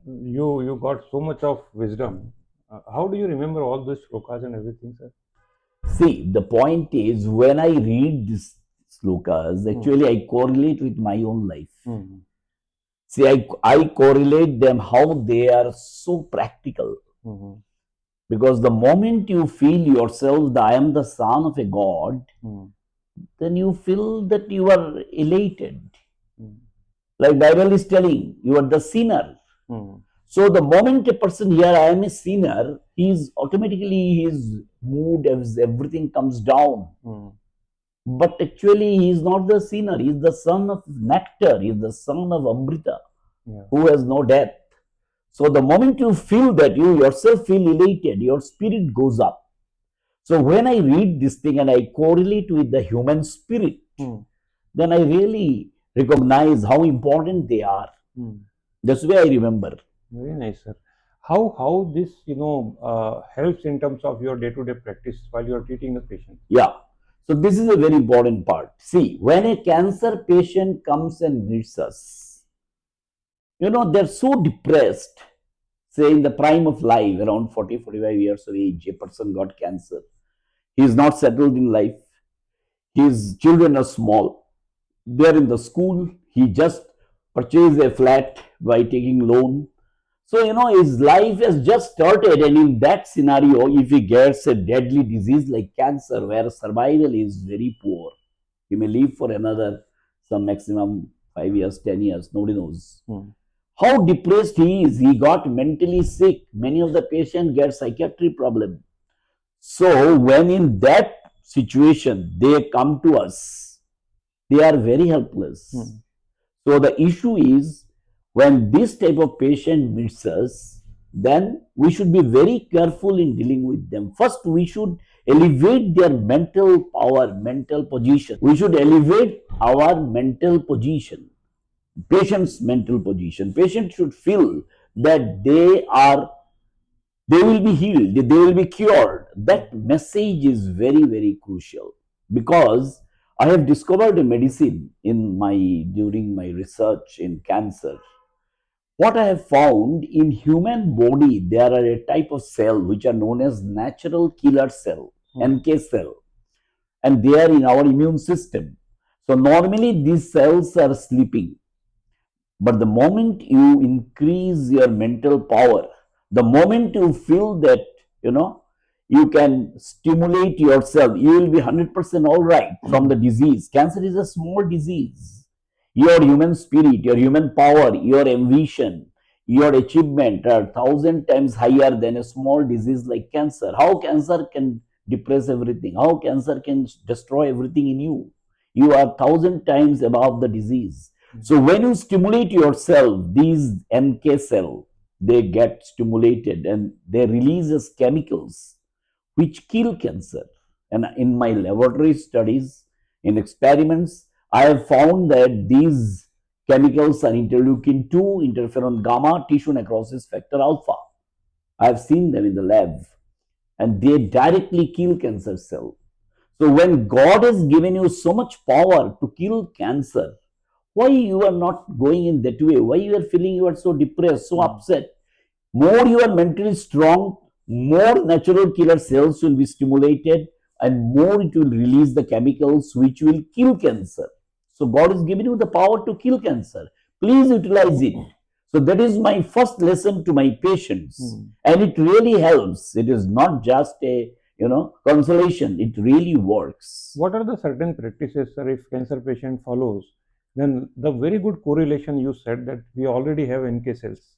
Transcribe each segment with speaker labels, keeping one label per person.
Speaker 1: you got so much of wisdom. How do you remember all these shlokas and everything, sir?
Speaker 2: See, the point is when I read these slokas,
Speaker 1: Hmm.
Speaker 2: actually I correlate with my own life.
Speaker 1: Hmm.
Speaker 2: See, I correlate them how they are so practical.
Speaker 1: Hmm.
Speaker 2: Because the moment you feel yourself that I am the son of a God,
Speaker 1: Hmm.
Speaker 2: then you feel that you are elated.
Speaker 1: Hmm.
Speaker 2: Like Bible is telling, you are the sinner.
Speaker 1: Hmm.
Speaker 2: So the moment a person here, I am a sinner, he's automatically his mood, everything comes down.
Speaker 1: Hmm.
Speaker 2: But actually, he is not the sinner. He is the son of nectar. He is the son of Amrita,
Speaker 1: Yeah.
Speaker 2: who has no death. So the moment you feel that, you yourself feel elated, your spirit goes up. So when I read this thing and I correlate with the human spirit,
Speaker 1: Hmm.
Speaker 2: then I really recognize how important they are.
Speaker 1: Hmm.
Speaker 2: That's why I remember.
Speaker 1: Very nice, sir. How this helps in terms of your day-to-day practice while you are treating the patient?
Speaker 2: Yeah. So this is a very important part. See, when a cancer patient comes and meets us, they're so depressed, say in the prime of life, around 40, 45 years of age, a person got cancer. He is not settled in life. His children are small. They're in the school. He just purchased a flat by taking loan. So, his life has just started. And in that scenario, if he gets a deadly disease like cancer, where survival is very poor, he may live for another, some maximum 5 years, 10 years, nobody knows.
Speaker 1: Hmm.
Speaker 2: How depressed he is. He got mentally sick. Many of the patients get psychiatric problem. So when in that situation they come to us, they are very helpless.
Speaker 1: Hmm.
Speaker 2: So the issue is when this type of patient meets us, then we should be very careful in dealing with them. First, we should elevate their mental power, mental position. We should elevate our mental position, patient's mental position. Patient should feel that they will be healed, they will be cured.
Speaker 1: Hmm.
Speaker 2: That message is very, very crucial because I have discovered a medicine during my research in cancer. What I have found in human body, there are a type of cell which are known as natural killer cell,
Speaker 1: Hmm.
Speaker 2: NK cell, and they are in our immune system. So normally these cells are sleeping. But the moment you increase your mental power, the moment you feel that, you can stimulate yourself, you will be 100% all right from the disease. Cancer is a small disease. Your human spirit, your human power, your ambition, your achievement are 1,000 times higher than a small disease like cancer. How cancer can depress everything? How cancer can destroy everything in you? You are 1,000 times above the disease.
Speaker 1: Hmm.
Speaker 2: So when you stimulate yourself, these NK cell, they get stimulated and they releases chemicals which kill cancer. And in my laboratory studies, in experiments, I have found that these chemicals are interleukin 2, interferon gamma, tissue necrosis factor alpha. I have seen them in the lab and they directly kill cancer cell. So when God has given you so much power to kill cancer, why you are not going in that way? Why you are feeling you are so depressed, so
Speaker 1: Hmm.
Speaker 2: upset? More you are mentally strong, more natural killer cells will be stimulated and more it will release the chemicals which will kill cancer. So God has given you the power to kill cancer. Please utilize it. So that is my first lesson to my patients.
Speaker 1: Hmm.
Speaker 2: And it really helps. It is not just a consolation. It really works.
Speaker 1: What are the certain practices, sir, if cancer patient follows? Then the very good correlation you said that we already have NK cells.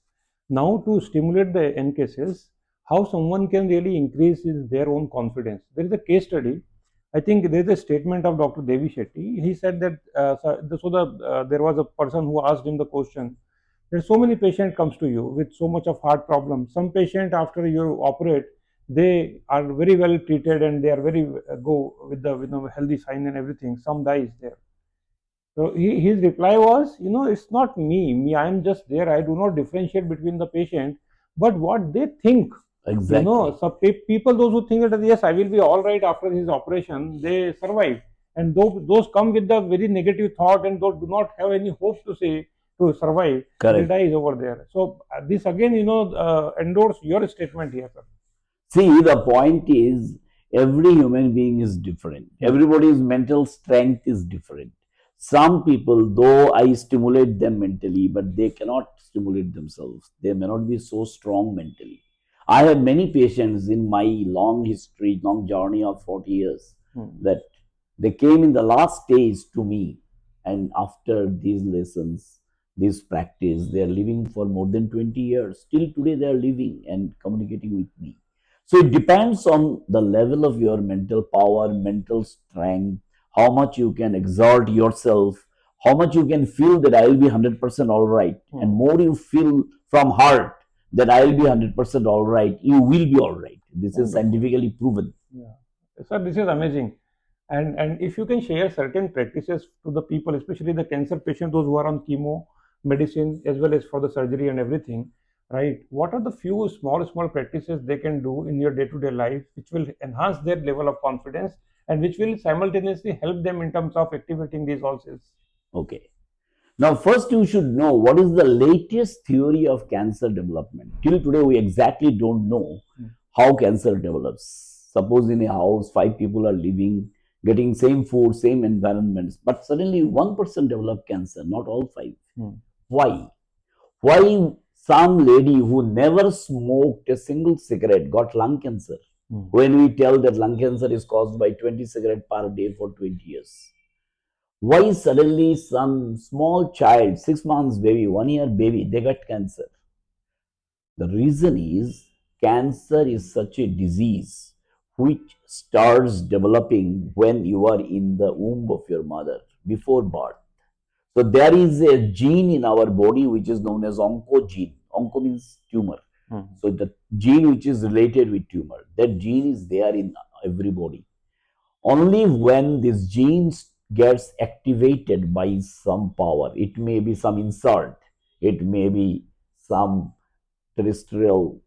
Speaker 1: Now to stimulate the NK cells, how someone can really increase their own confidence? There is a case study. I think there is a statement of Dr. Devi Shetty. He said that there was a person who asked him the question. There's so many patients comes to you with so much of heart problem. Some patient after you operate, they are very well treated and they are very go with the healthy sign and everything. Some dies there. So his reply was, it's not me. I am just there. I do not differentiate between the patient, but what they think.
Speaker 2: Exactly.
Speaker 1: So people, those who think that yes, I will be all right after his operation, they survive. And those come with the very negative thought and those do not have any hope to say. to survive, he
Speaker 2: Correct.
Speaker 1: dies over there. So this again, endorse your statement here, sir.
Speaker 2: See, the point is every human being is different. Everybody's mental strength is different. Some people, though I stimulate them mentally, but they cannot stimulate themselves. They may not be so strong mentally. I have many patients in my long history, long journey of 40 years that they came in the last stage to me, and after these lessons, this practice, they are living for more than 20 years. Still today, they are living and communicating with me. So it depends on the level of your mental power, mental strength, how much you can exert yourself, how much you can feel that I will be 100% all right. And more you feel from heart that I will be 100% all right, you will be all right. This is scientifically proven.
Speaker 1: Yeah. Sir, this is amazing. And if you can share certain practices to the people, especially the cancer patients, those who are on chemo, medicine, as well as for the surgery and everything, right? What are the few small practices they can do in your day-to-day life, which will enhance their level of confidence and which will simultaneously help them in terms of activating these all cells?
Speaker 2: Okay. Now, first you should know what is the latest theory of cancer development. Till today, we exactly don't know how cancer develops. Suppose in a house, 5 people are living, getting same food, same environments, but suddenly one person develop cancer, not all 5. Why? Why some lady who never smoked a single cigarette got lung cancer? When we tell that lung cancer is caused by 20 cigarettes per day for 20 years. Why suddenly some small child, 6 months baby, 1 year baby, they got cancer? The reason is cancer is such a disease which starts developing when you are in the womb of your mother before birth. So there is a gene in our body which is known as oncogene. Onco means tumor. So the gene which is related with tumor, that gene is there in everybody. Only when this gene gets activated by some power, it may be some insult, it may be some terrestrial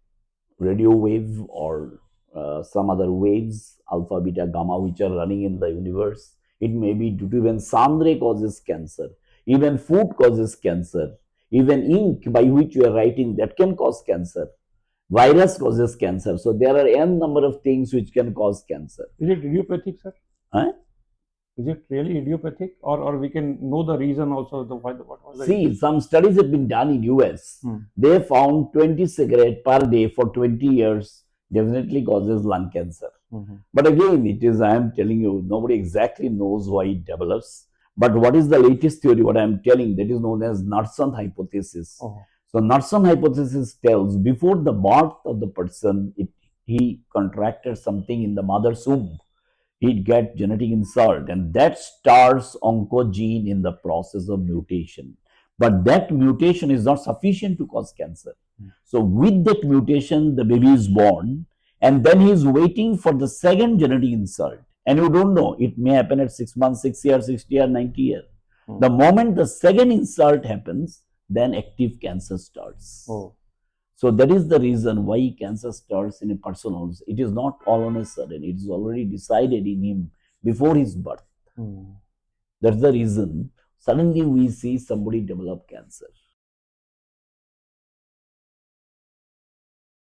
Speaker 2: radio wave or some other waves, alpha, beta, gamma, which are running in the universe. It may be due to even Sandre causes cancer, even food causes cancer, even ink by which you are writing that can cause cancer. Virus causes cancer. So there are n number of things which can cause cancer.
Speaker 1: Is it idiopathic, sir?
Speaker 2: Huh?
Speaker 1: Is it really idiopathic, or we can know the reason also? What was the
Speaker 2: See,
Speaker 1: reason?
Speaker 2: some studies have been done in US. They found 20 cigarettes per day for 20 years definitely causes lung cancer. But again, it is, I am telling you, nobody exactly knows why it develops. But what is the latest theory? What I am telling, that is known as Knudsen hypothesis. So Knudsen hypothesis tells before the birth of the person, he contracted something in the mother's womb, he'd get genetic insult, and that starts oncogene in the process of mutation. But that mutation is not sufficient to cause cancer. So with that mutation, the baby is born, and then he is waiting for the second genetic insult. And you don't know, it may happen at 6 months, 6 years, 60 years, 90 years. The moment the second insult happens, then active cancer starts. So that is the reason why cancer starts in a person also. It is not all on a sudden. It is already decided in him before his birth. That's the reason suddenly we see somebody develop cancer.